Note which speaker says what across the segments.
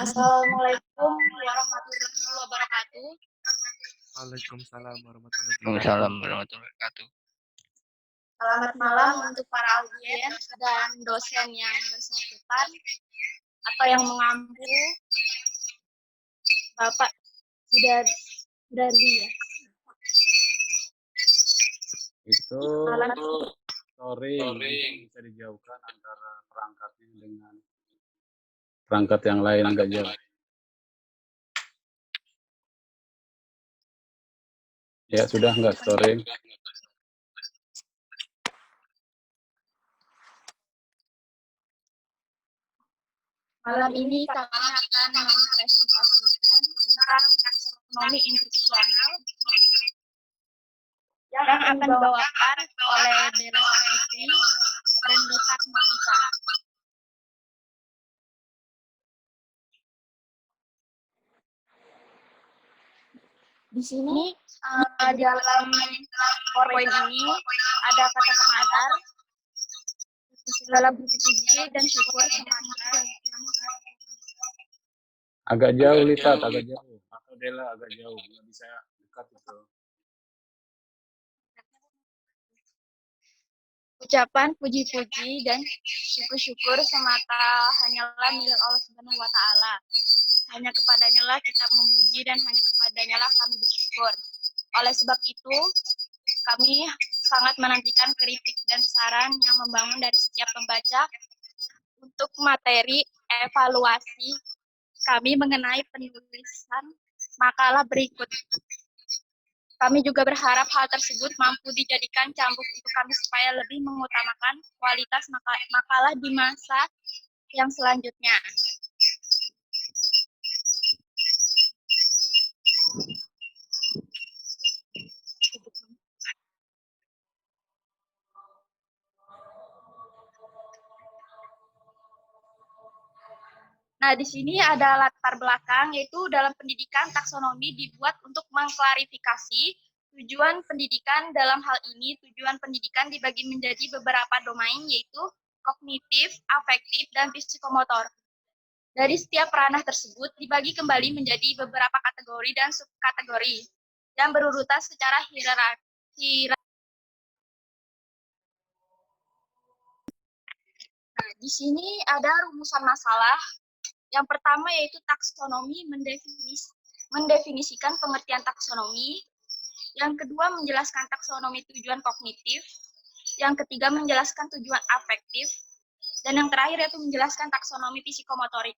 Speaker 1: Assalamualaikum warahmatullahi wabarakatuh.
Speaker 2: Waalaikumsalam warahmatullahi
Speaker 3: Waalaikumsalam
Speaker 2: wabarakatuh.
Speaker 3: warahmatullahi wabarakatuh.
Speaker 1: Selamat malam untuk para audiens dan dosen yang bersangkutan atau yang mengampu. Bapak sudah berani ya.
Speaker 4: Itu
Speaker 1: Malam
Speaker 4: storing bisa dijauhkan antara perangkatnya dengan perangkat yang lain agak jauh. Ya sudah nggak storing.
Speaker 1: malam ini kami akan mempresentasikan tentang taksonomi instruksional yang akan dibawakan oleh Bella Sapitri dan Lita Motika. Di sini di dalam poin ini ada kata pengantar, segala puji dan syukur semata.
Speaker 4: Agak jauh Lita, agak jauh. Atau Dela agak jauh, nggak bisa dekat itu.
Speaker 1: Ucapan puji-puji dan syukur-syukur semata hanyalah milik Allah Subhanahu wa Ta'ala. Hanya kepadanya lah kita memuji dan hanya kepadanya lah kami bersyukur. Oleh sebab itu, kami sangat menantikan kritik dan saran yang membangun dari setiap pembaca untuk materi evaluasi kami mengenai penulisan makalah berikut. Kami juga berharap hal tersebut mampu dijadikan cambuk untuk kami supaya lebih mengutamakan kualitas makalah di masa yang selanjutnya. Nah, di sini ada latar belakang, yaitu dalam pendidikan taksonomi dibuat untuk mengklarifikasi tujuan pendidikan. Dalam hal ini, tujuan pendidikan dibagi menjadi beberapa domain, yaitu kognitif, afektif, dan psikomotor. Dari setiap ranah tersebut dibagi kembali menjadi beberapa kategori dan subkategori yang berurutan secara hierarki. Nah, di sini ada rumusan masalah. Yang pertama yaitu taksonomi mendefinisikan pengertian taksonomi. Yang kedua menjelaskan taksonomi tujuan kognitif. Yang ketiga menjelaskan tujuan afektif. Dan yang terakhir yaitu menjelaskan taksonomi psikomotorik.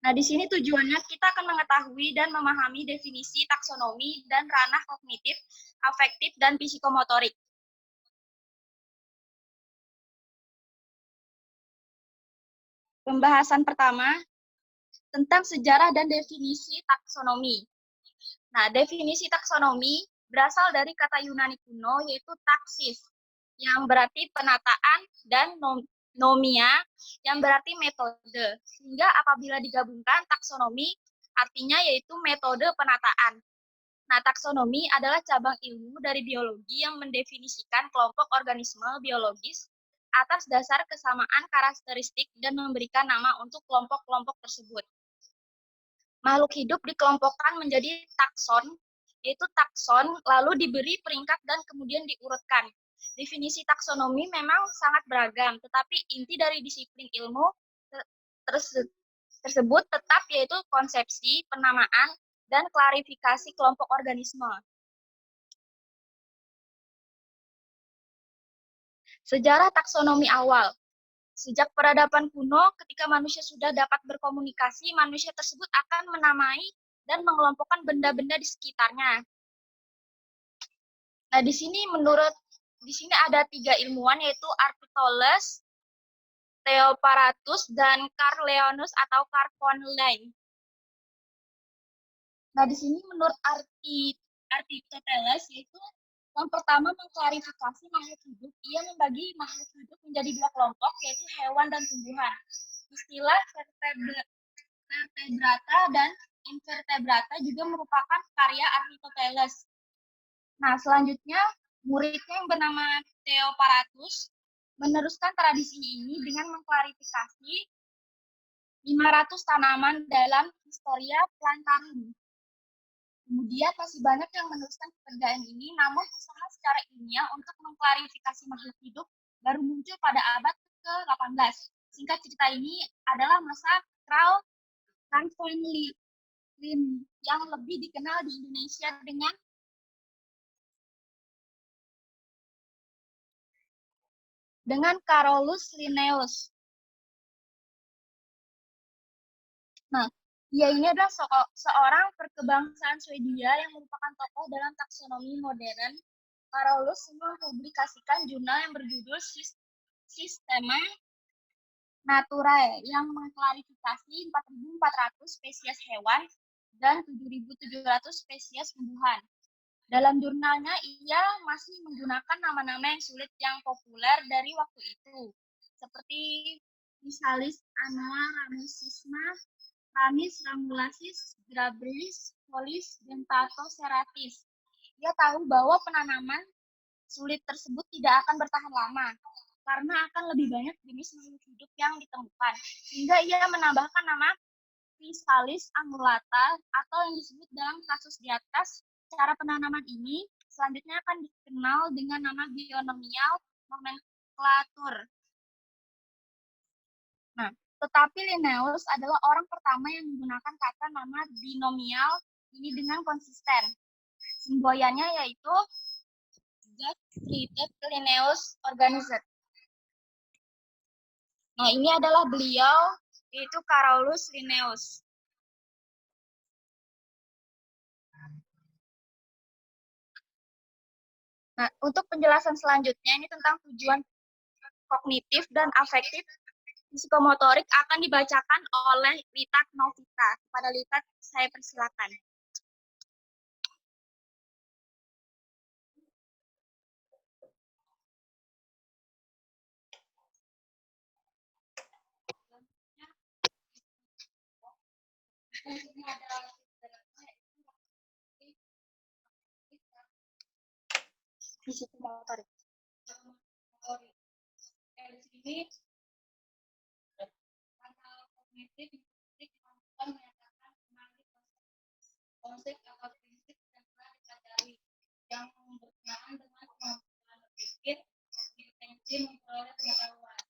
Speaker 1: Nah, di sini tujuannya kita akan mengetahui dan memahami definisi taksonomi dan ranah kognitif, afektif, dan psikomotorik. Pembahasan pertama tentang sejarah dan definisi taksonomi. Nah, definisi taksonomi berasal dari kata Yunani kuno yaitu taksis, yang berarti penataan, dan nomia, yang berarti metode. Sehingga apabila digabungkan, taksonomi artinya yaitu metode penataan. Nah, taksonomi adalah cabang ilmu dari biologi yang mendefinisikan kelompok organisme biologis atas dasar kesamaan karakteristik dan memberikan nama untuk kelompok-kelompok tersebut. Makhluk hidup dikelompokkan menjadi takson, yaitu takson, lalu diberi peringkat dan kemudian diurutkan. Definisi taksonomi memang sangat beragam, tetapi inti dari disiplin ilmu tersebut tetap yaitu konsepsi, penamaan, dan klarifikasi kelompok organisme. Sejarah taksonomi awal. Sejak peradaban kuno, ketika manusia sudah dapat berkomunikasi, manusia tersebut akan menamai dan mengelompokkan benda-benda di sekitarnya. Nah, di sini ada 3 ilmuwan, yaitu Arpitoles, Theoparatus, dan Carl Leonus atau Carl von Linné. Nah, di sini menurut Arpitoteles, yaitu yang pertama mengklarifikasi makhluk hidup. Ia membagi makhluk hidup menjadi 2 kelompok, yaitu hewan dan tumbuhan. Istilah vertebrata dan invertebrata juga merupakan karya Arpitoteles. Nah, selanjutnya muridnya yang bernama Theoparatus meneruskan tradisi ini dengan mengklarifikasi 500 tanaman dalam Historia Plantarum. Kemudian masih banyak yang meneruskan pekerjaan ini, namun usaha secara ilmiah untuk mengklarifikasi makhluk hidup baru muncul pada abad ke-18. Singkat cerita ini adalah masa Carl van Lin yang lebih dikenal di Indonesia dengan Carolus Linnaeus. Nah, dia ini adalah seorang perkebangsaan Swedia yang merupakan tokoh dalam taksonomi modern. Carolus mempublikasikan jurnal yang berjudul Systema Naturae yang mengklarifikasi 4.400 spesies hewan dan 7.700 spesies tumbuhan. Dalam jurnalnya, ia masih menggunakan nama-nama yang sulit yang populer dari waktu itu, seperti Physalis annua ramosisma, Ramis ramulasis, Grabris, Polis, Dentato ceratis. Ia tahu bahwa penanaman sulit tersebut tidak akan bertahan lama, karena akan lebih banyak jenis makhluk hidup yang ditemukan, sehingga ia menambahkan nama Physalis annulata atau yang disebut dalam kasus di atas. Cara penanaman ini selanjutnya akan dikenal dengan nama binomial nomenklatur. Nah, tetapi Linnaeus adalah orang pertama yang menggunakan kata nama binomial ini dengan konsisten. Semboyannya yaitu God created Linnaeus organized. Nah, ini adalah beliau, yaitu Carolus Linnaeus. Nah, untuk penjelasan selanjutnya ini tentang tujuan kognitif dan afektif psikomotorik akan dibacakan oleh Lita Novita. Kepada Lita, saya persilakan. Psikomotorik. Di sini kognitif menyatakan konsep atau prinsip yang telah dipelajari yang berkenaan dengan kemampuan berpikir, intensi memperoleh pengetahuan,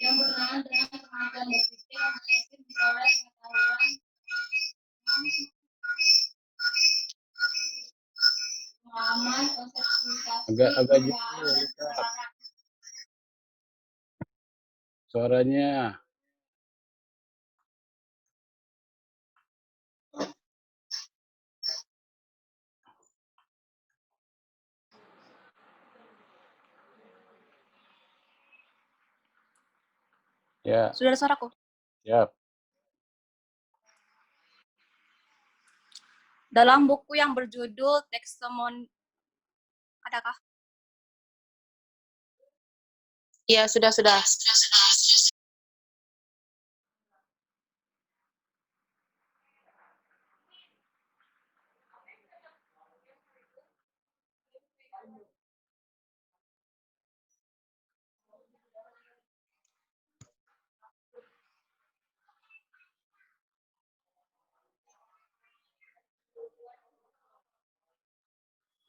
Speaker 1: yang berkenaan dengan kemampuan berpikir, intensi memperoleh pengetahuan, pengalaman, konseptualisasi,
Speaker 4: agak jauh, suaranya. Ya.
Speaker 1: Sudah ada suaraku?
Speaker 4: Siap.
Speaker 1: Dalam buku yang berjudul Taxonomy, adakah?
Speaker 3: Iya, sudah.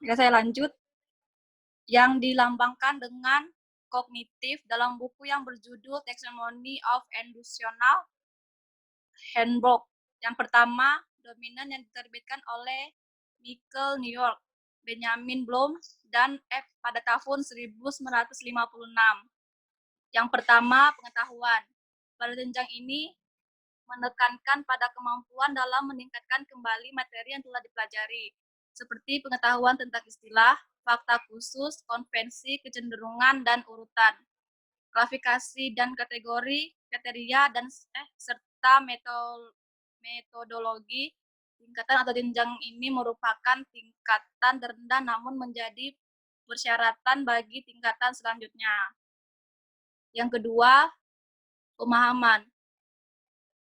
Speaker 1: Jika saya lanjut, yang dilambangkan dengan kognitif dalam buku yang berjudul Taxonomy of Industrial Handbook. Yang pertama, dominan yang diterbitkan oleh Michael New York, Benjamin Bloom, dan F. pada tahun 1956. Yang pertama, pengetahuan. Pada jenjang ini menekankan pada kemampuan dalam meningkatkan kembali materi yang telah dipelajari, seperti pengetahuan tentang istilah, fakta khusus, konvensi, kecenderungan, dan urutan, klasifikasi dan kategori, kriteria, dan serta metodologi. Tingkatan atau jenjang ini merupakan tingkatan terendah namun menjadi persyaratan bagi tingkatan selanjutnya. Yang kedua, pemahaman.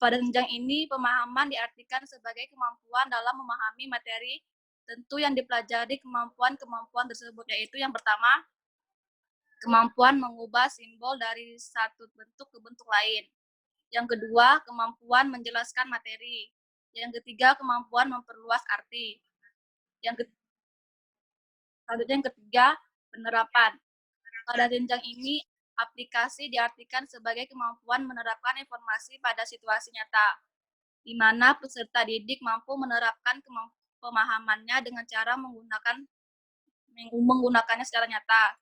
Speaker 1: Pada jenjang ini, pemahaman diartikan sebagai kemampuan dalam memahami materi tentu yang dipelajari. Kemampuan tersebut yaitu yang pertama, kemampuan mengubah simbol dari satu bentuk ke bentuk lain. Yang kedua, kemampuan menjelaskan materi. Yang ketiga, kemampuan memperluas arti. Selanjutnya yang ketiga, penerapan. Pada jenjang ini, aplikasi diartikan sebagai kemampuan menerapkan informasi pada situasi nyata, di mana peserta didik mampu menerapkan pemahamannya dengan cara menggunakannya secara nyata.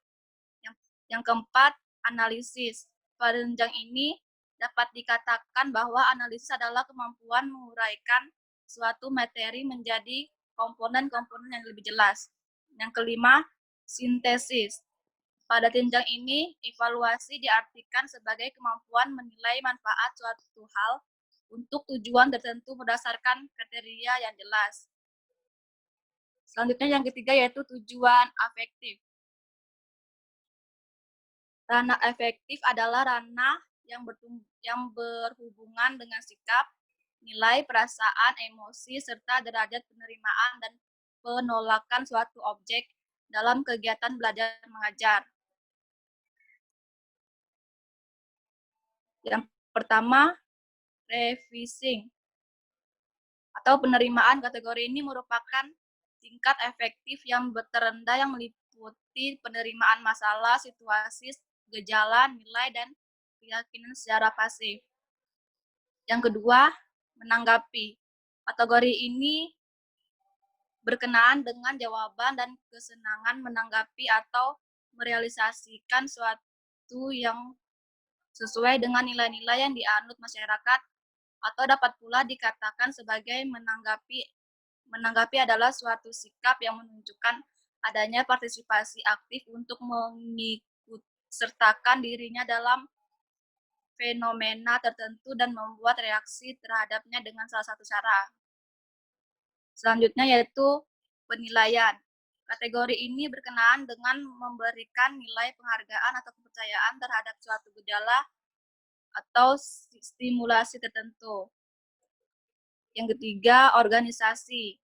Speaker 1: Yang keempat, analisis. Pada jenjang ini dapat dikatakan bahwa analisis adalah kemampuan menguraikan suatu materi menjadi komponen-komponen yang lebih jelas. Yang kelima, sintesis. Pada jenjang ini, evaluasi diartikan sebagai kemampuan menilai manfaat suatu hal untuk tujuan tertentu berdasarkan kriteria yang jelas. Selanjutnya yang ketiga yaitu tujuan afektif. Ranah afektif adalah ranah yang berhubungan dengan sikap, nilai, perasaan, emosi, serta derajat penerimaan dan penolakan suatu objek dalam kegiatan belajar mengajar. Yang pertama, revising atau penerimaan. Kategori ini merupakan tingkat efektif yang terendah yang meliputi penerimaan masalah, situasi, gejala, nilai, dan keyakinan secara pasif. Yang kedua, menanggapi. Kategori ini berkenaan dengan jawaban dan kesenangan menanggapi atau merealisasikan suatu yang sesuai dengan nilai-nilai yang dianut masyarakat, atau dapat pula dikatakan sebagai menanggapi adalah suatu sikap yang menunjukkan adanya partisipasi aktif untuk mengikutsertakan dirinya dalam fenomena tertentu dan membuat reaksi terhadapnya dengan salah satu cara. Selanjutnya yaitu penilaian. Kategori ini berkenaan dengan memberikan nilai penghargaan atau kepercayaan terhadap suatu gejala atau stimulasi tertentu. Yang ketiga, organisasi.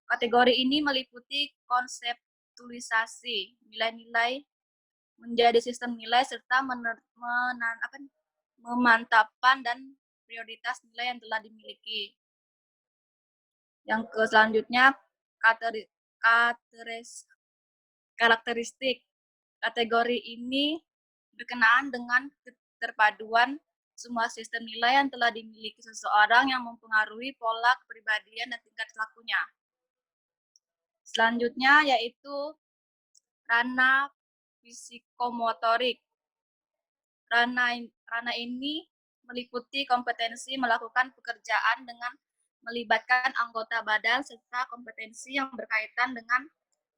Speaker 1: Kategori ini meliputi konseptualisasi nilai-nilai menjadi sistem nilai serta memantapkan dan prioritas nilai yang telah dimiliki. Yang selanjutnya, karakteristik. Kategori ini berkenaan dengan keterpaduan semua sistem nilai yang telah dimiliki seseorang yang mempengaruhi pola kepribadian dan tingkat lakunya. Selanjutnya yaitu ranah psikomotorik. Ranah ini meliputi kompetensi melakukan pekerjaan dengan melibatkan anggota badan serta kompetensi yang berkaitan dengan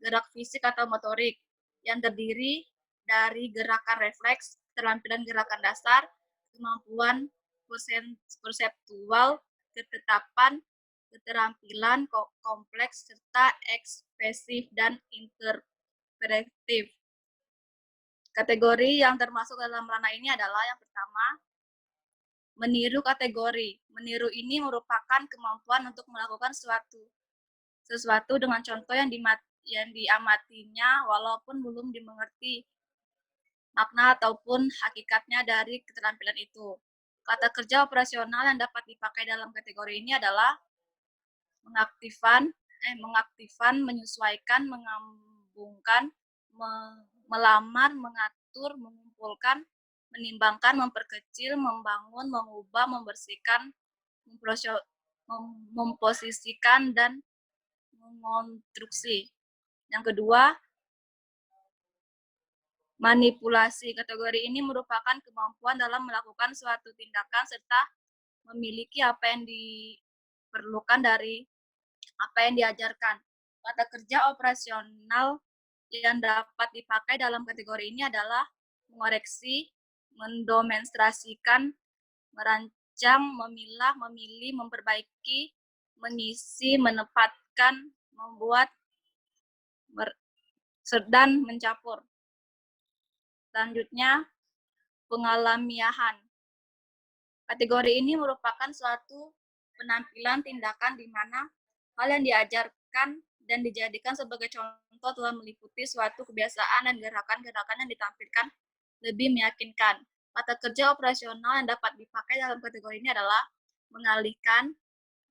Speaker 1: gerak fisik atau motorik yang terdiri dari gerakan refleks, keterampilan gerakan dasar, kemampuan perseptual, ketetapan, keterampilan kompleks, serta ekspresif dan interpretif. Kategori yang termasuk dalam ranah ini adalah yang pertama, meniru kategori. Meniru ini merupakan kemampuan untuk melakukan sesuatu dengan contoh yang diamatinya walaupun belum dimengerti makna ataupun hakikatnya dari keterampilan itu. Kata kerja operasional yang dapat dipakai dalam kategori ini adalah mengaktifkan, menyesuaikan, mengambungkan, melamar, mengatur, mengumpulkan, menimbangkan, memperkecil, membangun, mengubah, membersihkan, memposisikan, dan mengonstruksi. Yang kedua, manipulasi. Kategori ini merupakan kemampuan dalam melakukan suatu tindakan serta memiliki apa yang diperlukan dari apa yang diajarkan. Kata kerja operasional yang dapat dipakai dalam kategori ini adalah mengoreksi, mendemonstrasikan, merancang, memilah, memilih, memperbaiki, mengisi, menempatkan, membuat, dan mencampur. Selanjutnya, pengalamiahan. Kategori ini merupakan suatu penampilan tindakan di mana hal yang diajarkan dan dijadikan sebagai contoh contoh telah meliputi suatu kebiasaan dan gerakan-gerakan yang ditampilkan lebih meyakinkan. Kata kerja operasional yang dapat dipakai dalam kategori ini adalah mengalihkan,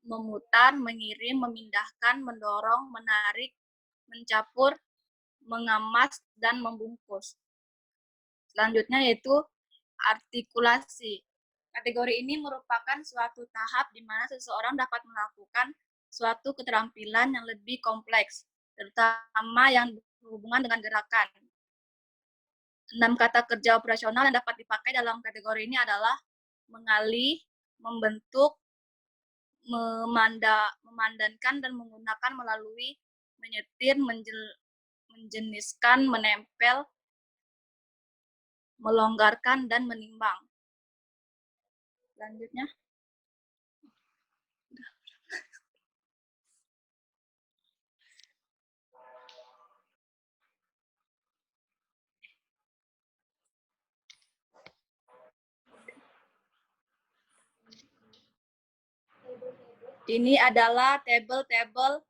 Speaker 1: memutar, mengirim, memindahkan, mendorong, menarik, mencampur, mengemas, dan membungkus. Selanjutnya yaitu artikulasi. Kategori ini merupakan suatu tahap di mana seseorang dapat melakukan suatu keterampilan yang lebih kompleks, terutama yang berhubungan dengan gerakan. 6 kata kerja operasional yang dapat dipakai dalam kategori ini adalah mengalih, membentuk, memandankan dan menggunakan melalui menyetir, menjeniskan, menempel, melonggarkan, dan menimbang. Selanjutnya. Ini adalah tabel-tabel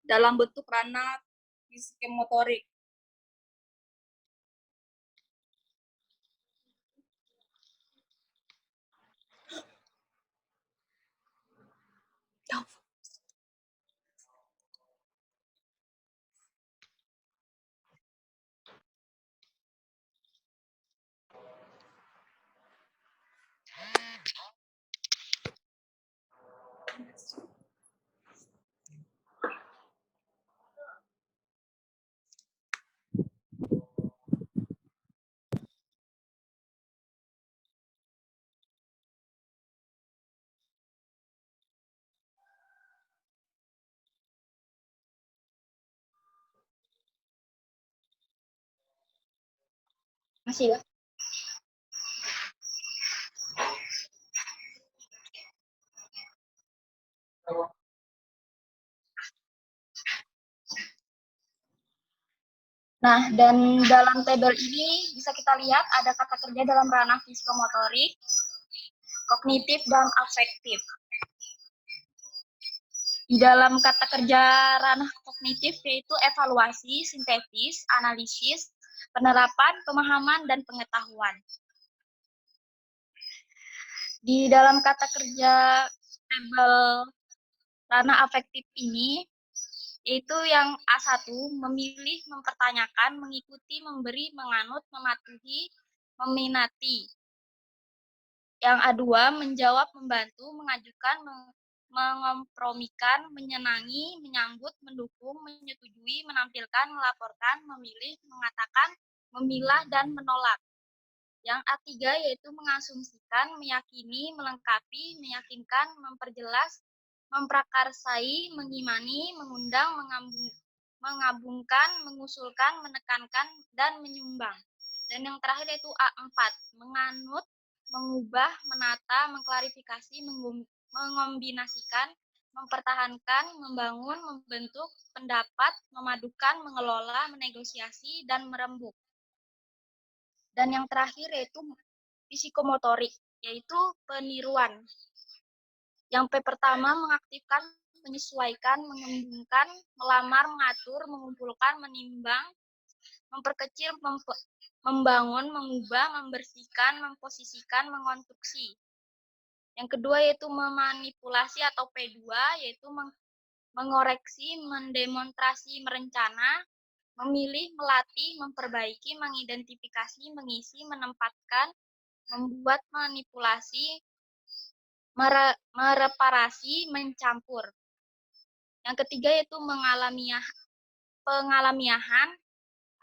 Speaker 1: dalam bentuk ranah psikomotorik. Masih ya? Nah, dan dalam tabel ini bisa kita lihat ada kata kerja dalam ranah psikomotorik, kognitif, dan afektif. Di dalam kata kerja ranah kognitif yaitu evaluasi, sintesis, analisis, penerapan, pemahaman, dan pengetahuan. Di dalam kata kerja tabel ranah afektif ini, yaitu yang A1, memilih, mempertanyakan, mengikuti, memberi, menganut, mematuhi, meminati. Yang A2, menjawab, membantu, mengajukan, mengompromikan, menyenangi, menyambut, mendukung, menyetujui, menampilkan, melaporkan, memilih, mengatakan, memilah, dan menolak. Yang A3 yaitu mengasumsikan, meyakini, melengkapi, meyakinkan, memperjelas, memprakarsai, mengimani, mengundang, mengabungkan, mengusulkan, menekankan, dan menyumbang. Dan yang terakhir yaitu A4, menganut, mengubah, menata, mengklarifikasi, mengombinasikan, mempertahankan, membangun, membentuk, pendapat, memadukan, mengelola, menegosiasi, dan merembuk. Dan yang terakhir yaitu psikomotorik, yaitu peniruan. Yang P pertama mengaktifkan, menyesuaikan, mengembangkan, melamar, mengatur, mengumpulkan, menimbang, memperkecil, membangun, mengubah, membersihkan, memposisikan, mengonstruksi. Yang kedua yaitu memanipulasi atau P2, yaitu mengoreksi, mendemonstrasi, merencana, memilih, melatih, memperbaiki, mengidentifikasi, mengisi, menempatkan, membuat, manipulasi, mereparasi, mencampur. Yang ketiga yaitu pengalamiahan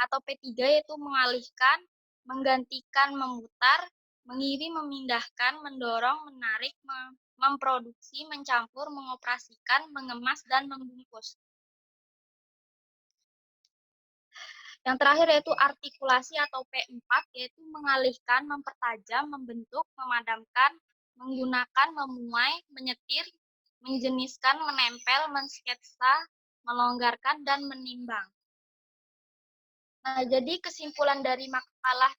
Speaker 1: atau P3 yaitu mengalihkan, menggantikan, memutar, mengirim, memindahkan, mendorong, menarik, memproduksi, mencampur, mengoperasikan, mengemas, dan membungkus. Yang terakhir yaitu artikulasi atau P4, yaitu mengalihkan, mempertajam, membentuk, memadamkan, menggunakan, memuai, menyetir, menjeniskan, menempel, mensketsa, melonggarkan, dan menimbang. Nah, jadi kesimpulan dari makalah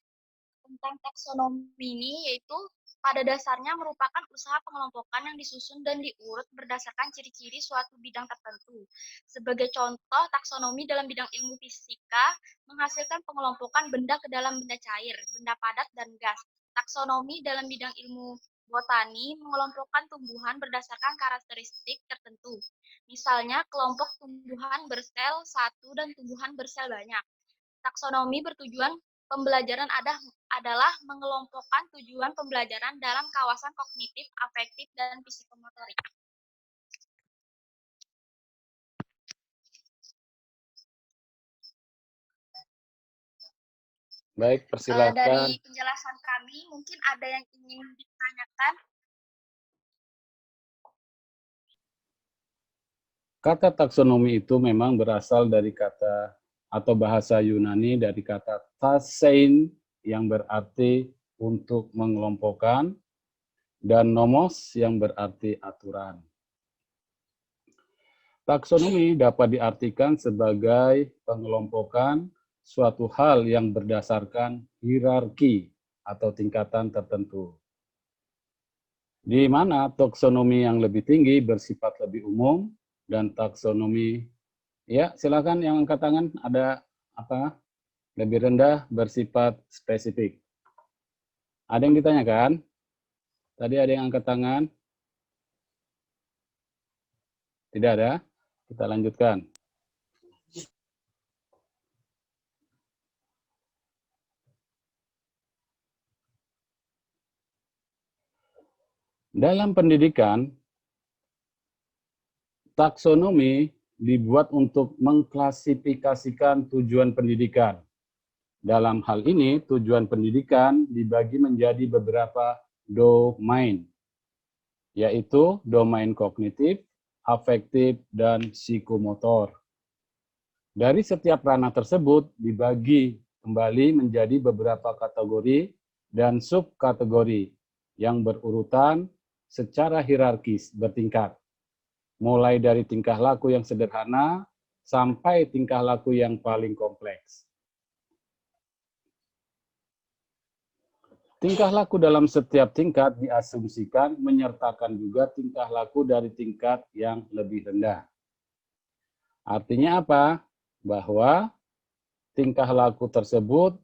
Speaker 1: tentang taksonomi ini yaitu pada dasarnya merupakan usaha pengelompokan yang disusun dan diurut berdasarkan ciri-ciri suatu bidang tertentu. Sebagai contoh, taksonomi dalam bidang ilmu fisika menghasilkan pengelompokan benda ke dalam benda cair, benda padat, dan gas. Taksonomi dalam bidang ilmu botani mengelompokkan tumbuhan berdasarkan karakteristik tertentu. Misalnya, kelompok tumbuhan bersel satu dan tumbuhan bersel banyak. Taksonomi bertujuan pembelajaran adalah mengelompokkan tujuan pembelajaran dalam kawasan kognitif, afektif, dan psikomotorik.
Speaker 4: Baik, persilakan.
Speaker 1: Dari penjelasan kami, mungkin ada yang ingin ditanyakan?
Speaker 4: Kata taksonomi itu memang berasal dari kata atau bahasa Yunani dari kata tasein yang berarti untuk mengelompokkan dan nomos yang berarti aturan. Taksonomi dapat diartikan sebagai pengelompokan suatu hal yang berdasarkan hierarki atau tingkatan tertentu. Di mana taksonomi yang lebih tinggi bersifat lebih umum dan taksonomi, ya silakan yang angkat tangan, ada apa? Lebih rendah bersifat spesifik. Ada yang ditanyakan? Tadi ada yang angkat tangan? Tidak ada? Kita lanjutkan. Dalam pendidikan, taksonomi dibuat untuk mengklasifikasikan tujuan pendidikan. Dalam hal ini, tujuan pendidikan dibagi menjadi beberapa domain, yaitu domain kognitif, afektif, dan psikomotor. Dari setiap ranah tersebut dibagi kembali menjadi beberapa kategori dan subkategori yang berurutan secara hierarkis bertingkat, mulai dari tingkah laku yang sederhana sampai tingkah laku yang paling kompleks. Tingkah laku dalam setiap tingkat diasumsikan menyertakan juga tingkah laku dari tingkat yang lebih rendah. Artinya apa? Bahwa tingkah laku tersebut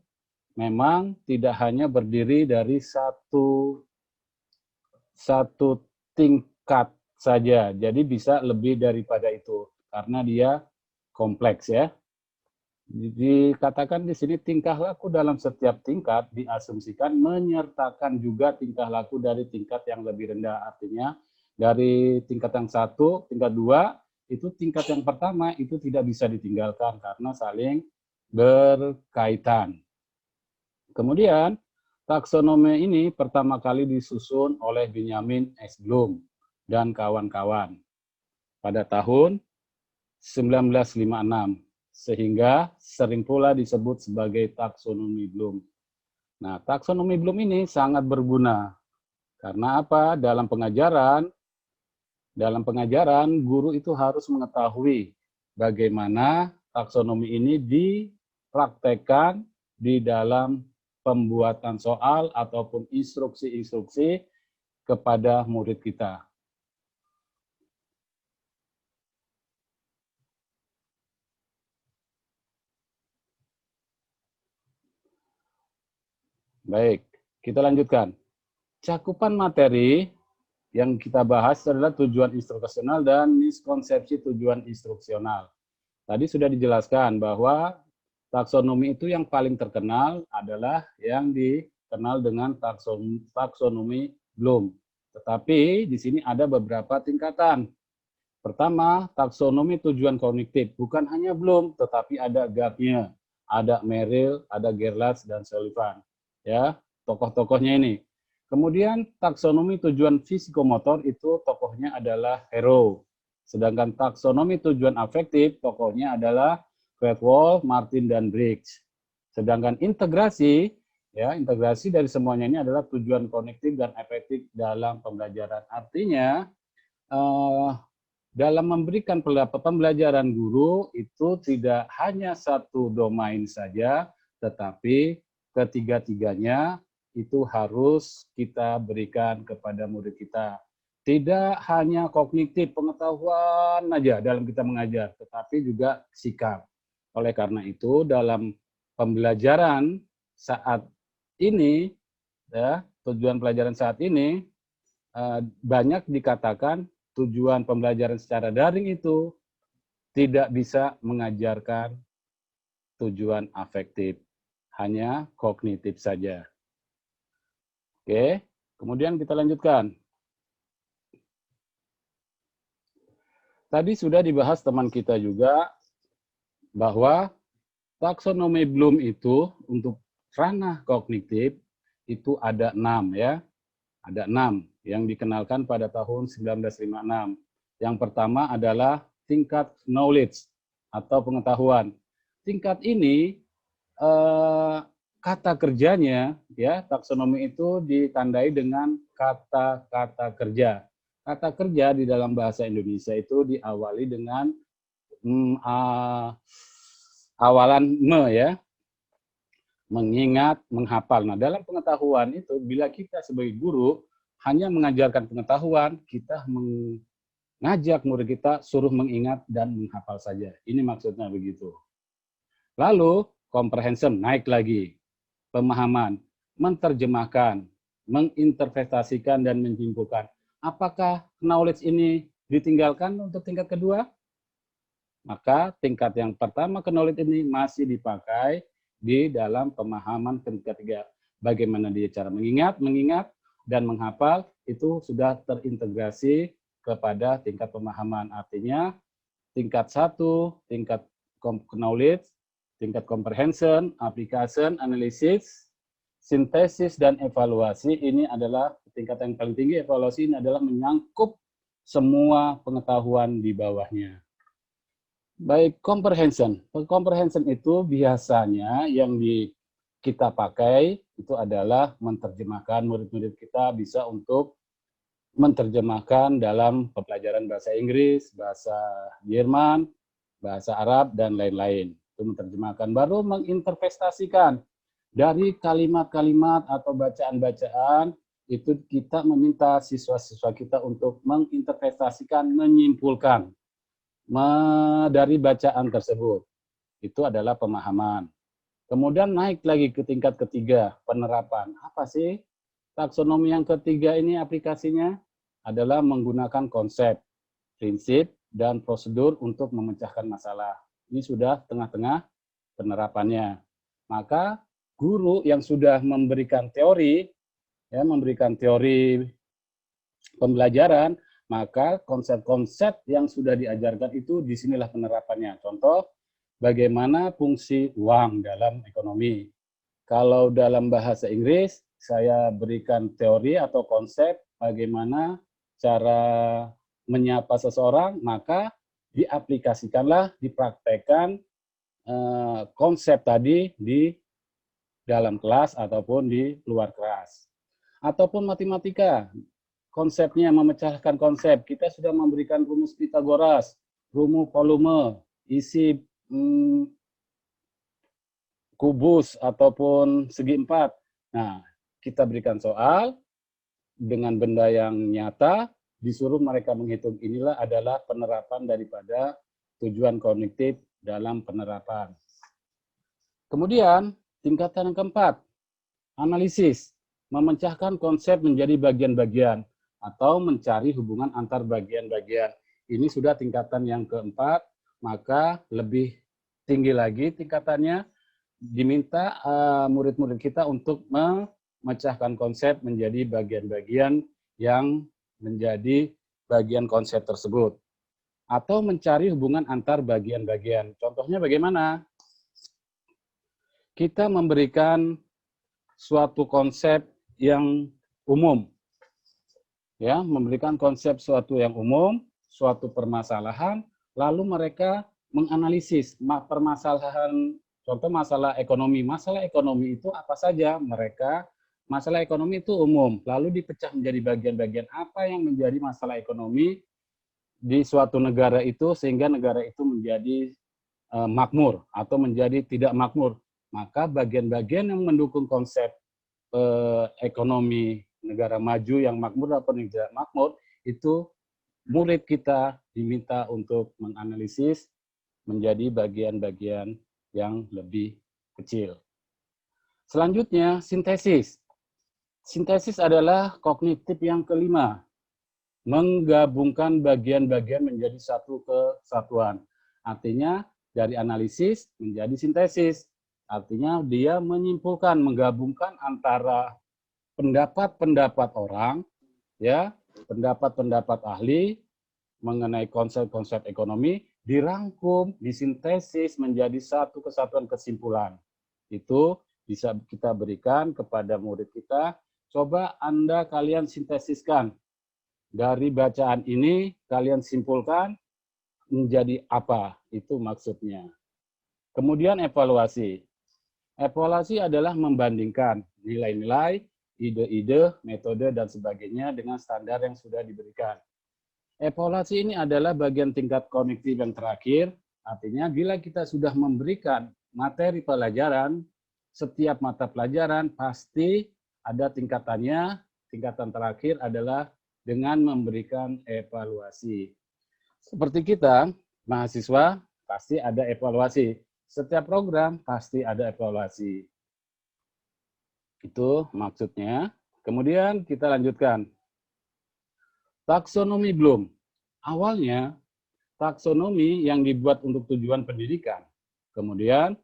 Speaker 4: memang tidak hanya berdiri dari satu tingkat saja, jadi bisa lebih daripada itu karena dia kompleks ya. Dikatakan di sini tingkah laku dalam setiap tingkat diasumsikan menyertakan juga tingkah laku dari tingkat yang lebih rendah. Artinya dari tingkat yang 1, tingkat 2, itu tingkat yang pertama itu tidak bisa ditinggalkan karena saling berkaitan. Kemudian taksonomi ini pertama kali disusun oleh Benjamin S. Bloom dan kawan-kawan pada tahun 1956. Sehingga sering pula disebut sebagai taksonomi Bloom. Nah, taksonomi Bloom ini sangat berguna. Karena apa? Dalam pengajaran guru itu harus mengetahui bagaimana taksonomi ini dipraktekkan di dalam pembuatan soal ataupun instruksi-instruksi kepada murid kita. Baik, kita lanjutkan. Cakupan materi yang kita bahas adalah tujuan instruksional dan miskonsepsi tujuan instruksional. Tadi sudah dijelaskan bahwa taksonomi itu yang paling terkenal adalah yang dikenal dengan taksonomi Bloom. Tetapi di sini ada beberapa tingkatan. Pertama, taksonomi tujuan kognitif. Bukan hanya Bloom, tetapi ada Gardner, ada Merrill, ada Gerlach, dan Sullivan. Ya, tokoh-tokohnya ini. Kemudian taksonomi tujuan psikomotor itu tokohnya adalah Hero. Sedangkan taksonomi tujuan afektif tokohnya adalah Krathwohl, Martin, dan Briggs. Sedangkan integrasi, ya integrasi dari semuanya ini adalah tujuan kognitif dan afektif dalam pembelajaran. Artinya dalam memberikan pembelajaran guru itu tidak hanya satu domain saja, tetapi ketiga-tiganya itu harus kita berikan kepada murid kita. Tidak hanya kognitif, pengetahuan aja dalam kita mengajar, tetapi juga sikap. Oleh karena itu, dalam pembelajaran saat ini, ya, tujuan pelajaran saat ini, banyak dikatakan tujuan pembelajaran secara daring itu tidak bisa mengajarkan tujuan afektif, hanya kognitif saja. Oke, kemudian kita lanjutkan. Tadi sudah dibahas teman kita juga bahwa taksonomi Bloom itu untuk ranah kognitif itu ada 6 ya. Ada 6 yang dikenalkan pada tahun 1956. Yang pertama adalah tingkat knowledge atau pengetahuan. Tingkat ini kata kerjanya ya, taksonomi itu ditandai dengan kata-kata kerja. Kata kerja di dalam bahasa Indonesia itu diawali dengan awalan me ya, mengingat, menghafal. Nah, dalam pengetahuan itu, bila kita sebagai guru hanya mengajarkan pengetahuan, kita mengajak murid kita suruh mengingat dan menghafal saja. Ini maksudnya begitu. Lalu, comprehension, naik lagi. Pemahaman, menerjemahkan, menginterpretasikan, dan menyimpulkan. Apakah knowledge ini ditinggalkan untuk tingkat kedua? Maka tingkat yang pertama knowledge ini masih dipakai di dalam pemahaman tingkat ketiga. Bagaimana dia cara mengingat, dan menghafal, itu sudah terintegrasi kepada tingkat pemahaman. Artinya, tingkat 1, tingkat knowledge, tingkat comprehension, application, analisis, sintesis, dan evaluasi. Ini adalah tingkat yang paling tinggi. Evaluasi ini adalah menyangkup semua pengetahuan di bawahnya. Baik, comprehension. Comprehension itu biasanya yang kita pakai itu adalah menerjemahkan, murid-murid kita bisa untuk menerjemahkan dalam pembelajaran bahasa Inggris, bahasa Jerman, bahasa Arab, dan lain-lain. Itu menerjemahkan. Baru menginterpretasikan dari kalimat-kalimat atau bacaan-bacaan, itu kita meminta siswa-siswa kita untuk menginterpretasikan, menyimpulkan dari bacaan tersebut. Itu adalah pemahaman. Kemudian naik lagi ke tingkat ketiga, penerapan. Apa sih taksonomi yang ketiga ini aplikasinya? Adalah menggunakan konsep, prinsip, dan prosedur untuk memecahkan masalah. Ini sudah tengah-tengah penerapannya. Maka guru yang sudah memberikan teori, ya, memberikan teori pembelajaran, maka konsep-konsep yang sudah diajarkan itu disinilah penerapannya. Contoh, bagaimana fungsi uang dalam ekonomi. Kalau dalam bahasa Inggris, saya berikan teori atau konsep bagaimana cara menyapa seseorang, maka diaplikasikanlah, dipraktekkan konsep tadi di dalam kelas ataupun di luar kelas. Ataupun matematika, konsepnya memecahkan konsep. Kita sudah memberikan rumus Pythagoras, rumus volume, isi kubus ataupun segi empat. Nah, kita berikan soal dengan benda yang nyata, disuruh mereka menghitung. Inilah adalah penerapan daripada tujuan kognitif dalam penerapan. Kemudian, tingkatan yang keempat, analisis. Memecahkan konsep menjadi bagian-bagian atau mencari hubungan antar bagian-bagian. Ini sudah tingkatan yang keempat, maka lebih tinggi lagi tingkatannya, diminta murid-murid kita untuk memecahkan konsep menjadi bagian-bagian yang menjadi bagian konsep tersebut. Atau mencari hubungan antar bagian-bagian. Contohnya bagaimana? Kita memberikan suatu konsep yang umum. Ya, memberikan konsep suatu yang umum, suatu permasalahan, lalu mereka menganalisis permasalahan, contoh masalah ekonomi. Masalah ekonomi itu apa saja? Masalah ekonomi itu umum, lalu dipecah menjadi bagian-bagian apa yang menjadi masalah ekonomi di suatu negara itu sehingga negara itu menjadi makmur atau menjadi tidak makmur. Maka bagian-bagian yang mendukung konsep ekonomi negara maju yang makmur atau tidak makmur, itu murid kita diminta untuk menganalisis menjadi bagian-bagian yang lebih kecil. Selanjutnya, sintesis. Sintesis adalah kognitif yang kelima, menggabungkan bagian-bagian menjadi satu kesatuan. Artinya dari analisis menjadi sintesis. Artinya dia menyimpulkan, menggabungkan antara pendapat-pendapat orang, ya, pendapat-pendapat ahli mengenai konsep-konsep ekonomi, dirangkum, disintesis menjadi satu kesatuan kesimpulan. Itu bisa kita berikan kepada murid kita. Coba Anda kalian sintesiskan. Dari bacaan ini, kalian simpulkan menjadi apa? Itu maksudnya. Kemudian evaluasi. Evaluasi adalah membandingkan nilai-nilai, ide-ide, metode, dan sebagainya dengan standar yang sudah diberikan. Evaluasi ini adalah bagian tingkat kognitif yang terakhir. Artinya, bila kita sudah memberikan materi pelajaran, setiap mata pelajaran pasti ada tingkatannya. Tingkatan terakhir adalah dengan memberikan evaluasi. Seperti kita, mahasiswa, pasti ada evaluasi. Setiap program pasti ada evaluasi. Itu maksudnya. Kemudian kita lanjutkan. Taksonomi Bloom. Awalnya, taksonomi yang dibuat untuk tujuan pendidikan. Kemudian,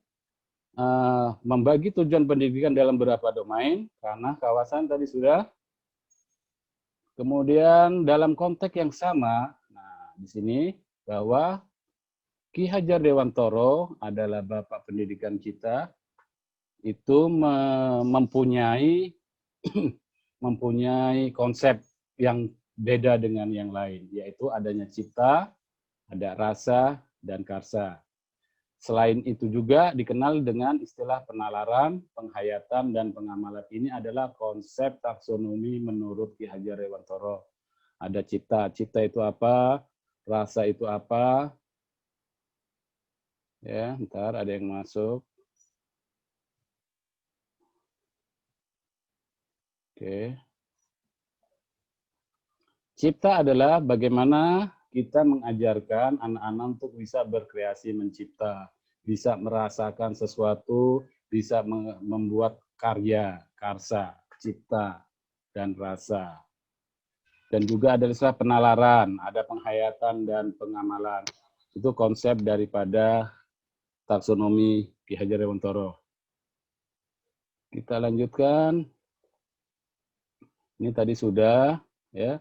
Speaker 4: membagi tujuan pendidikan dalam beberapa domain, karena kawasan tadi sudah. Kemudian dalam konteks yang sama, nah di sini bahwa Ki Hajar Dewantoro adalah Bapak Pendidikan kita, itu mempunyai konsep yang beda dengan yang lain, yaitu adanya cipta, ada rasa, dan karsa. Selain itu juga dikenal dengan istilah penalaran, penghayatan, dan pengamalan. Ini adalah konsep taksonomi menurut Ki Hajar Dewantoro. Ada cipta. Cipta itu apa? Rasa itu apa? Ya, ntar ada yang masuk. Oke. Cipta adalah bagaimana kita mengajarkan anak-anak untuk bisa berkreasi mencipta, bisa merasakan sesuatu, bisa membuat karya, karsa, cipta, dan rasa. Dan juga ada istilah penalaran, ada penghayatan dan pengamalan. Itu konsep daripada taksonomi Ki Hajar Dewantoro. Kita lanjutkan. Ini tadi sudah, ya,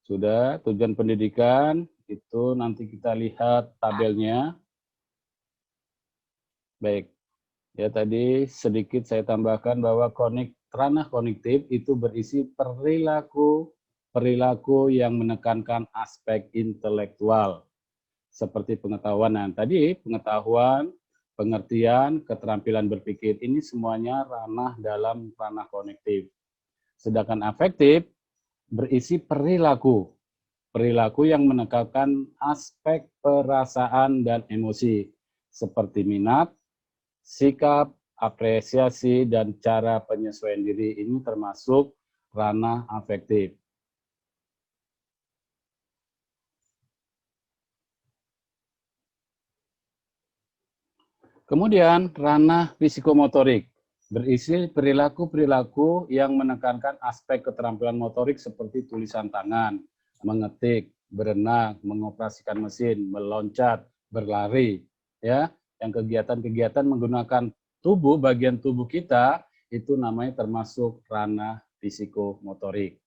Speaker 4: sudah tujuan pendidikan. Itu nanti kita lihat tabelnya. Baik, ya tadi sedikit saya tambahkan bahwa ranah kognitif itu berisi perilaku yang menekankan aspek intelektual seperti pengetahuan. Nah, tadi pengetahuan, pengertian, keterampilan berpikir, ini semuanya dalam ranah kognitif. Sedangkan afektif berisi perilaku yang menekankan aspek perasaan dan emosi, seperti minat, sikap, apresiasi, dan cara penyesuaian diri. Ini termasuk ranah afektif. Kemudian ranah psikomotorik berisi perilaku-perilaku yang menekankan aspek keterampilan motorik seperti tulisan tangan, mengetik, berenang, mengoperasikan mesin, meloncat, berlari, ya. Yang kegiatan-kegiatan menggunakan bagian tubuh kita itu namanya termasuk ranah psikomotorik.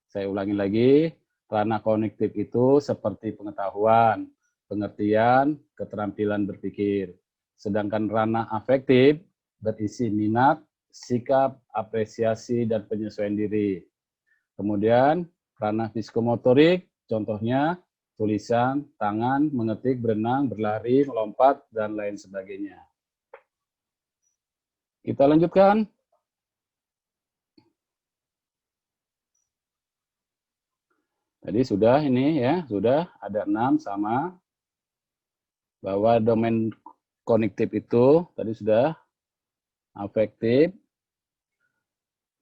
Speaker 4: Saya ulangi lagi, ranah kognitif itu seperti pengetahuan, pengertian, keterampilan berpikir. Sedangkan ranah afektif berisi minat, sikap, apresiasi, dan penyesuaian diri. Kemudian ranah psikomotorik, contohnya tulisan, tangan, mengetik, berenang, berlari, melompat, dan lain sebagainya. Kita lanjutkan. Tadi sudah ini ya, sudah ada 6 sama. Bahwa domain kognitif itu tadi sudah afektif.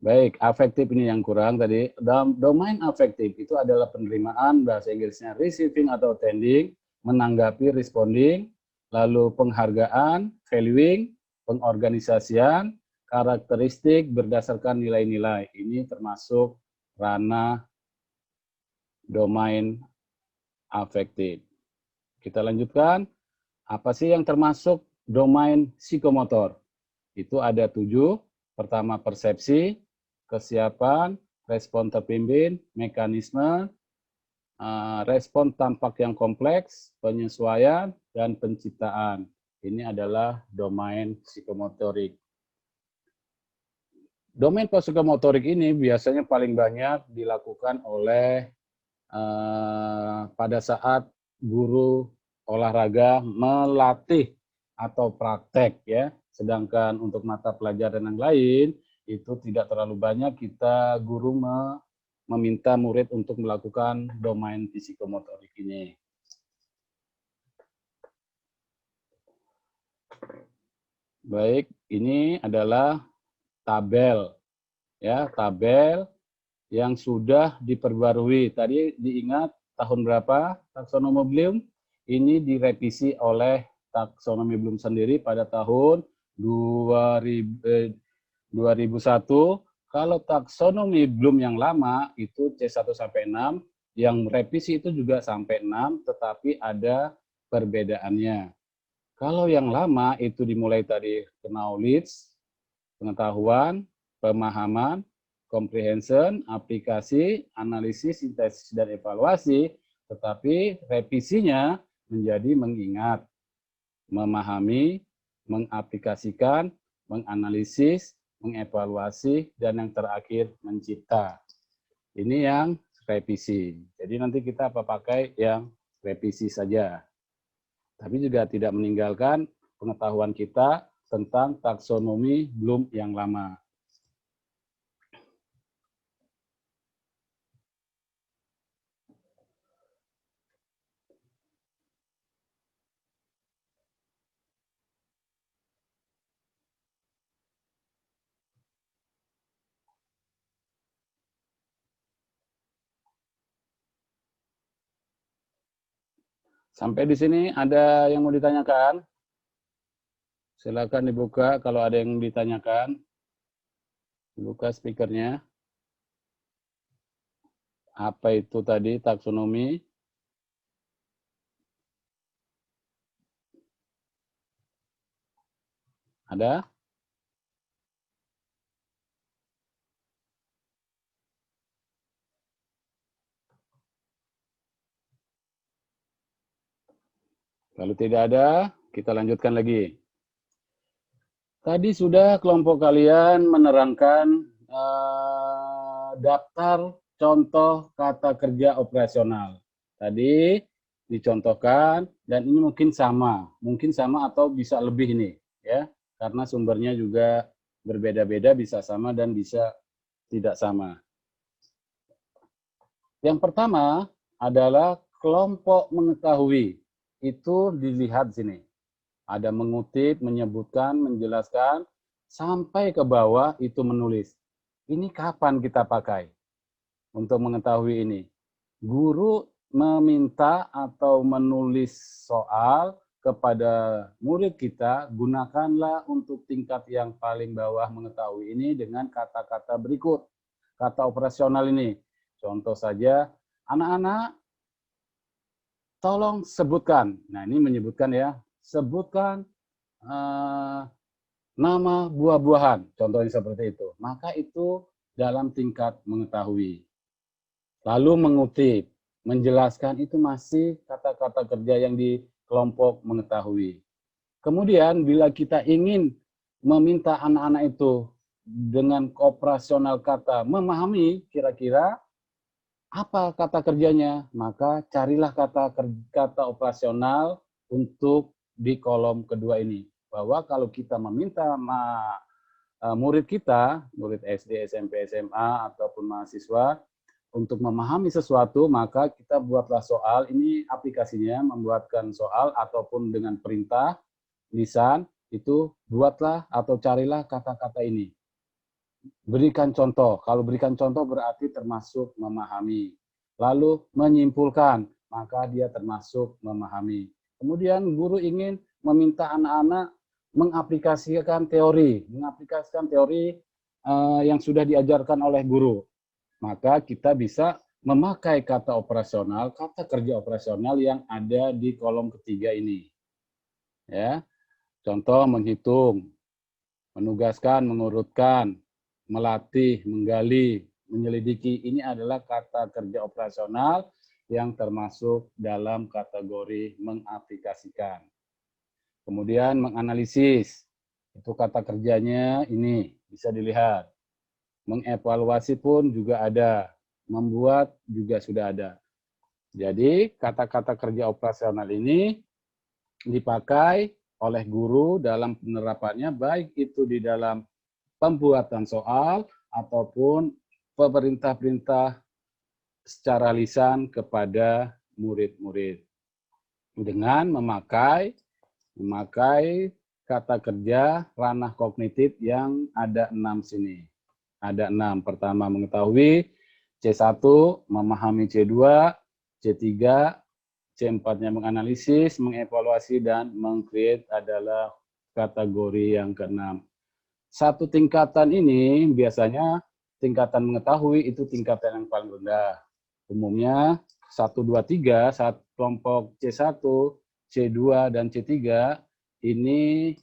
Speaker 4: Baik, afektif ini yang kurang tadi. Domain afektif itu adalah penerimaan, bahasa Inggrisnya receiving atau attending, menanggapi responding, lalu penghargaan, valuing, pengorganisasian, karakteristik berdasarkan nilai-nilai. Ini termasuk ranah domain afektif. Kita lanjutkan. Apa sih yang termasuk domain psikomotor? Itu ada 7. Pertama, persepsi, kesiapan, respon terpimpin, mekanisme, respon tampak yang kompleks, penyesuaian, dan penciptaan. Ini adalah domain psikomotorik. Domain psikomotorik ini biasanya paling banyak dilakukan oleh pada saat guru olahraga melatih atau praktek ya. Sedangkan untuk mata pelajaran yang lain itu tidak terlalu banyak kita guru meminta murid untuk melakukan domain psikomotorik ini. Baik, ini adalah tabel ya, tabel yang sudah diperbarui. Tadi diingat tahun berapa taksonomi Bloom? Ini direvisi oleh taksonomi Bloom sendiri pada tahun 2001. Kalau taksonomi Bloom yang lama itu C1 sampai 6, yang revisi itu juga sampai 6, tetapi ada perbedaannya. Kalau yang lama itu dimulai tadi knowledge, pengetahuan, pemahaman, comprehension, aplikasi, analisis, sintesis, dan evaluasi, tetapi revisinya menjadi mengingat, memahami, mengaplikasikan, menganalisis, mengevaluasi, dan yang terakhir mencipta. Ini yang revisi. Jadi nanti kita pakai yang revisi saja. Tapi juga tidak meninggalkan pengetahuan kita tentang taksonomi Bloom yang lama. Sampai di sini ada yang mau ditanyakan? Silakan dibuka kalau ada yang ditanyakan. Dibuka speakernya. Apa itu tadi taksonomi? Ada? Kalau tidak ada, kita lanjutkan lagi. Tadi sudah kelompok kalian menerangkan daftar contoh kata kerja operasional. Tadi dicontohkan dan ini mungkin sama atau bisa lebih ini ya, karena sumbernya juga berbeda-beda, bisa sama dan bisa tidak sama. Yang pertama adalah kelompok mengetahui. Itu dilihat sini. Ada mengutip, menyebutkan, menjelaskan, sampai ke bawah itu menulis. Ini kapan kita pakai untuk mengetahui ini? Guru meminta atau menulis soal kepada murid kita, gunakanlah untuk tingkat yang paling bawah mengetahui ini dengan kata-kata berikut. Kata operasional ini. Contoh saja, anak-anak tolong sebutkan. Nah, ini menyebutkan ya. Sebutkan nama buah-buahan. Contohnya seperti itu. Maka itu dalam tingkat mengetahui. Lalu mengutip, menjelaskan itu masih kata-kata kerja yang di kelompok mengetahui. Kemudian bila kita ingin meminta anak-anak itu dengan operasional kata memahami kira-kira apa kata kerjanya, maka carilah kata operasional untuk di kolom kedua ini. Bahwa kalau kita meminta murid kita, murid SD, SMP, SMA, ataupun mahasiswa, untuk memahami sesuatu, maka kita buatlah soal. Ini aplikasinya, membuatkan soal ataupun dengan perintah, lisan, itu buatlah atau carilah kata-kata ini. berikan contoh. Kalau berikan contoh berarti termasuk memahami. Lalu menyimpulkan, maka dia termasuk memahami. Kemudian guru ingin meminta anak-anak mengaplikasikan teori yang sudah diajarkan oleh guru. Maka kita bisa memakai kata kerja operasional yang ada di kolom ketiga ini. Ya. Contoh menghitung, menugaskan, mengurutkan, melatih, menggali, menyelidiki. Ini adalah kata kerja operasional yang termasuk dalam kategori mengaplikasikan. Kemudian menganalisis. Itu kata kerjanya ini, bisa dilihat. Mengevaluasi pun juga ada. Membuat juga sudah ada. Jadi kata-kata kerja operasional ini dipakai oleh guru dalam penerapannya, baik itu di dalam pembuatan soal ataupun perintah-perintah secara lisan kepada murid-murid. Dengan memakai kata kerja ranah kognitif yang ada 6 sini. Ada 6. Pertama mengetahui, C1 memahami, C2, C3, C4-nya menganalisis, mengevaluasi, dan meng-create adalah kategori yang ke-6. Satu tingkatan ini biasanya tingkatan mengetahui itu tingkatan yang paling rendah. Umumnya 1, 2, 3, saat kelompok C1, C2, dan C3 ini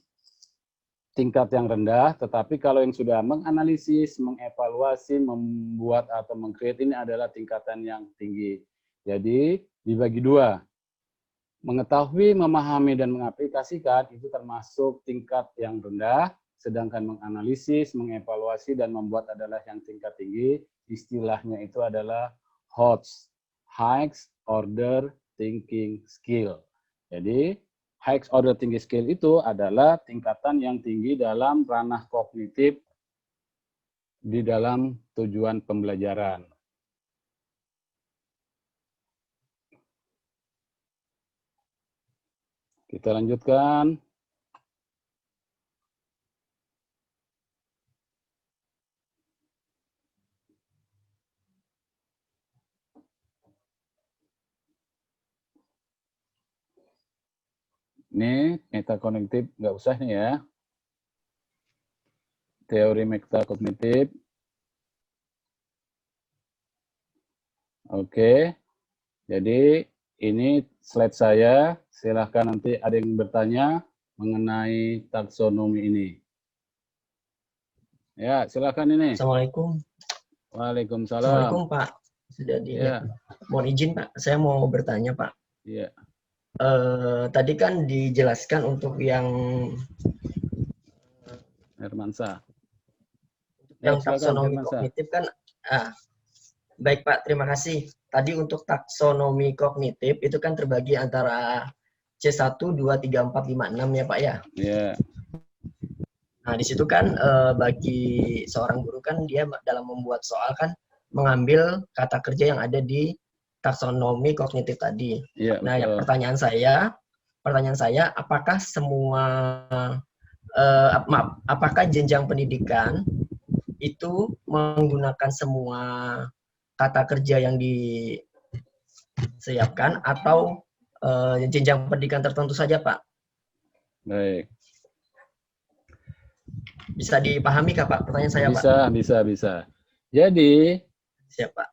Speaker 4: tingkat yang rendah, tetapi kalau yang sudah menganalisis, mengevaluasi, membuat atau meng-create ini adalah tingkatan yang tinggi. Jadi dibagi 2. Mengetahui, memahami, dan mengaplikasikan itu termasuk tingkat yang rendah, sedangkan menganalisis, mengevaluasi, dan membuat adalah yang tingkat tinggi. Istilahnya itu adalah HOTS, High Order Thinking Skill. Jadi High Order Thinking Skill itu adalah tingkatan yang tinggi dalam ranah kognitif di dalam tujuan pembelajaran. Kita lanjutkan. Ini metakognitif, nggak usah nih ya. Teori metakognitif. Oke. Jadi ini slide saya. Silahkan nanti ada yang bertanya mengenai taksonomi ini. Ya, silakan ini.
Speaker 5: Assalamualaikum.
Speaker 4: Waalaikumsalam.
Speaker 5: Assalamualaikum Pak. Sudah
Speaker 4: Ya.
Speaker 5: Mohon izin Pak, saya mau bertanya Pak.
Speaker 4: Iya.
Speaker 5: Tadi kan dijelaskan untuk yang
Speaker 4: Hermansyah.
Speaker 5: yang
Speaker 4: silakan,
Speaker 5: taksonomi
Speaker 4: Hermansyah.
Speaker 5: kognitif kan. Baik Pak, terima kasih. Tadi untuk taksonomi kognitif itu kan terbagi antara C1, 2, 3, 4, 5, 6 ya Pak ya.
Speaker 4: Iya.
Speaker 5: Nah, di situ kan bagi seorang guru kan dia dalam membuat soal kan mengambil kata kerja yang ada di taksonomi kognitif tadi.
Speaker 4: Iya,
Speaker 5: Nah, yang
Speaker 4: betul.
Speaker 5: pertanyaan saya, apakah semua apakah jenjang pendidikan itu menggunakan semua kata kerja yang disiapkan atau jenjang pendidikan tertentu saja, Pak?
Speaker 4: Baik.
Speaker 5: Bisa dipahami kah, Pak? Pertanyaan saya, Pak.
Speaker 4: Bisa. Jadi,
Speaker 5: Siap, Pak.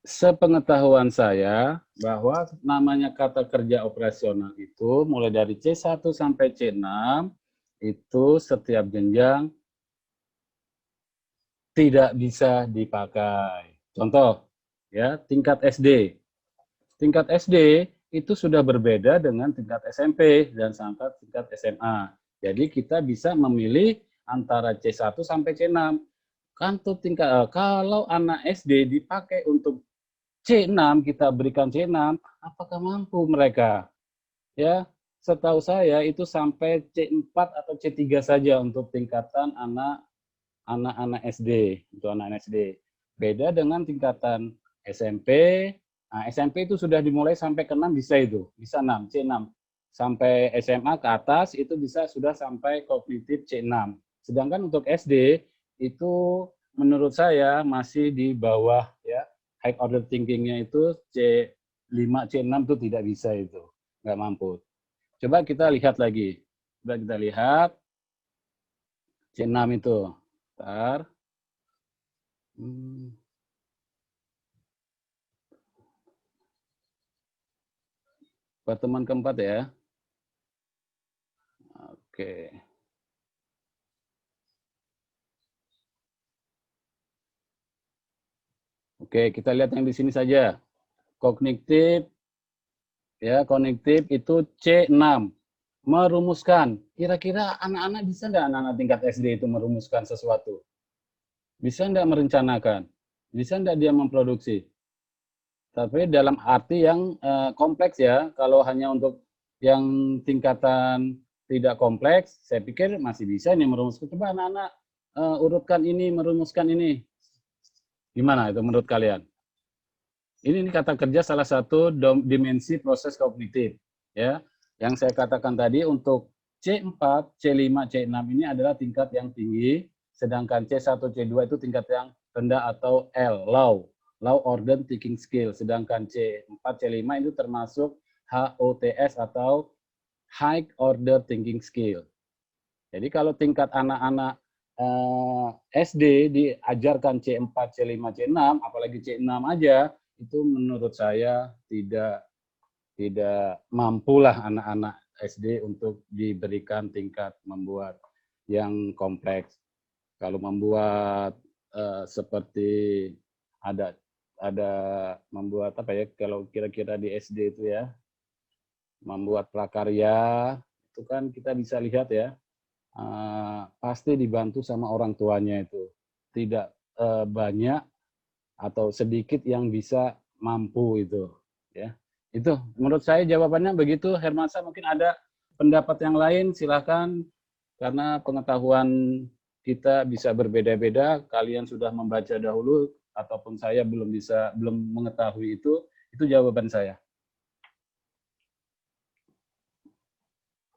Speaker 4: sepengetahuan saya bahwa namanya kata kerja operasional itu mulai dari C1 sampai C6 itu setiap jenjang tidak bisa dipakai. Contoh, ya, tingkat SD. Tingkat SD itu sudah berbeda dengan tingkat SMP dan sampai tingkat SMA. Jadi kita bisa memilih antara C1 sampai C6. Kalau anak SD dipakai untuk C6, kita berikan C6, apakah mampu mereka? Ya, setahu saya itu sampai C4 atau C3 saja untuk tingkatan anak-anak SD, untuk anak SD. Beda dengan tingkatan SMP. Nah, SMP itu sudah dimulai sampai ke 6 bisa 6, C6. Sampai SMA ke atas itu sudah sampai kognitif C6. Sedangkan untuk SD itu menurut saya masih di bawah ya. High order thinking-nya itu C5, C6 itu tidak bisa itu. Nggak mampu. Coba kita lihat lagi. Coba kita lihat C6 itu. Bentar. Pertemuan keempat ya. Oke. Oke, kita lihat yang di sini saja. Kognitif, ya, kognitif itu C6. Merumuskan. Kira-kira anak-anak bisa nggak anak-anak tingkat SD itu merumuskan sesuatu? Bisa nggak merencanakan? Bisa nggak dia memproduksi? Tapi dalam arti yang kompleks ya. Kalau hanya untuk yang tingkatan tidak kompleks, saya pikir masih bisa nih merumuskan. Coba anak-anak urutkan ini, merumuskan ini. Gimana itu menurut kalian? Ini kata kerja salah satu dimensi proses kognitif. Ya, yang saya katakan tadi untuk C4, C5, C6 ini adalah tingkat yang tinggi, sedangkan C1, C2 itu tingkat yang rendah atau L, low order thinking skill. Sedangkan C4, C5 itu termasuk HOTS atau high order thinking skill. Jadi kalau tingkat anak-anak SD diajarkan C4, C5, C6, apalagi C6 aja, itu menurut saya tidak mampulah anak-anak SD untuk diberikan tingkat membuat yang kompleks. Kalau membuat seperti ada membuat apa ya, kalau kira-kira di SD itu ya, membuat prakarya, itu kan kita bisa lihat ya, pasti dibantu sama orang tuanya itu. Tidak banyak atau sedikit yang bisa mampu itu. Ya, itu menurut saya jawabannya begitu. Hermansa, mungkin ada pendapat yang lain, silakan. Karena pengetahuan kita bisa berbeda-beda. Kalian sudah membaca dahulu, ataupun saya belum mengetahui itu jawaban saya.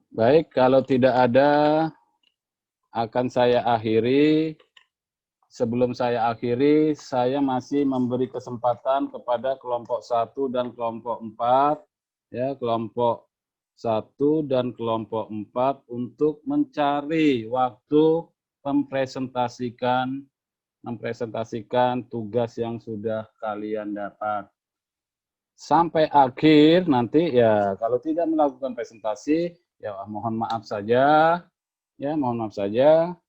Speaker 4: Baik, kalau tidak ada, akan saya akhiri. Sebelum saya akhiri, saya masih memberi kesempatan kepada kelompok 1 dan kelompok 4, ya, kelompok 1 dan kelompok 4 untuk mencari waktu mempresentasikan tugas yang sudah kalian dapat. Sampai akhir nanti ya, kalau tidak melakukan presentasi, ya mohon maaf saja,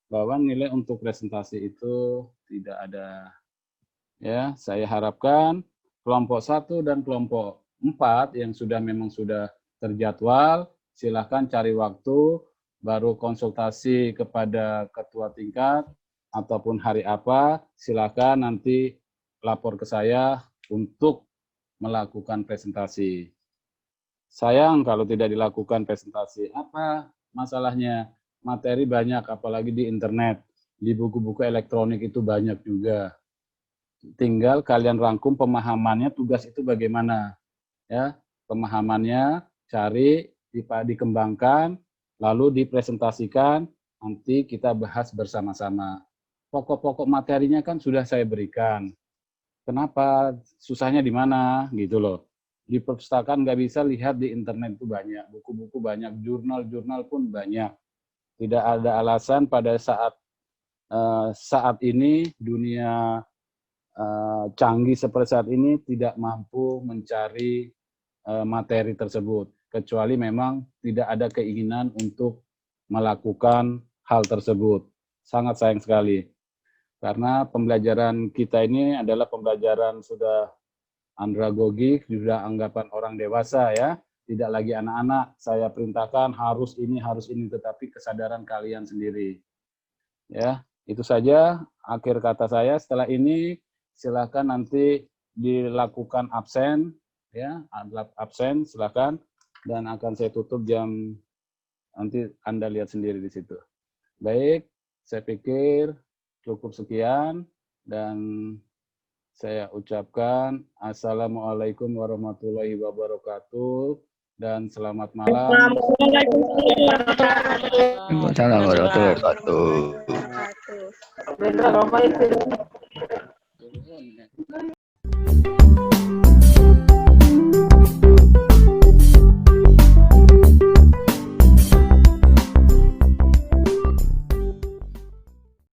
Speaker 4: bahwa nilai untuk presentasi itu tidak ada. Ya, saya harapkan kelompok 1 dan kelompok 4 yang memang sudah terjadwal, silakan cari waktu, baru konsultasi kepada ketua tingkat, ataupun hari apa, silakan nanti lapor ke saya untuk melakukan presentasi. Sayang kalau tidak dilakukan presentasi. Apa masalahnya? Materi banyak, apalagi di internet. Di buku-buku elektronik itu banyak juga. Tinggal kalian rangkum pemahamannya, tugas itu bagaimana. Ya, pemahamannya cari, dikembangkan, lalu dipresentasikan, nanti kita bahas bersama-sama. Pokok-pokok materinya kan sudah saya berikan. Kenapa? Susahnya di mana? Gitu loh. Di perpustakaan nggak bisa lihat, di internet itu banyak. Buku-buku banyak, jurnal-jurnal pun banyak. Tidak ada alasan pada saat ini, dunia canggih seperti saat ini, tidak mampu mencari materi tersebut. Kecuali memang tidak ada keinginan untuk melakukan hal tersebut. Sangat sayang sekali. Karena pembelajaran kita ini adalah pembelajaran sudah andragogik, sudah anggapan orang dewasa ya. Tidak lagi anak-anak, saya perintahkan harus ini, tetapi kesadaran kalian sendiri. Ya, itu saja akhir kata saya. Setelah ini silakan nanti dilakukan absen, ya, absen silakan, dan akan saya tutup jam, nanti Anda lihat sendiri di situ. Baik, saya pikir cukup sekian, dan saya ucapkan Assalamualaikum warahmatullahi wabarakatuh. Dan selamat malam.
Speaker 5: Waalaikumsalam warahmatullahi wabarakatuh.
Speaker 6: Rendra, kalau main sih.